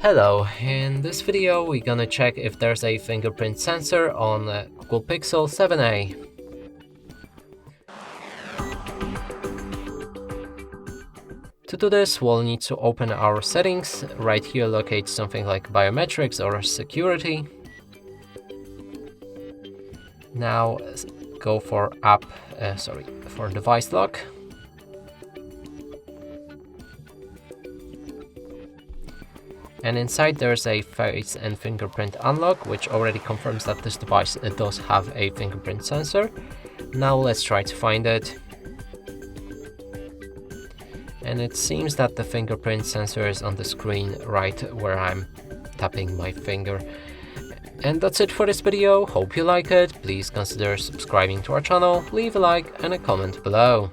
Hello, in this video we're gonna check if there's a fingerprint sensor on Google Pixel 7a. To do this, we'll need to open our settings. Right here locate something like biometrics or security. Now go for device lock. And inside there's a face and fingerprint unlock, which already confirms that this device does have a fingerprint sensor. Now let's try to find it. And it seems that the fingerprint sensor is on the screen right where I'm tapping my finger. And that's it for this video. Hope you like it. Please consider subscribing to our channel, leave a like and a comment below.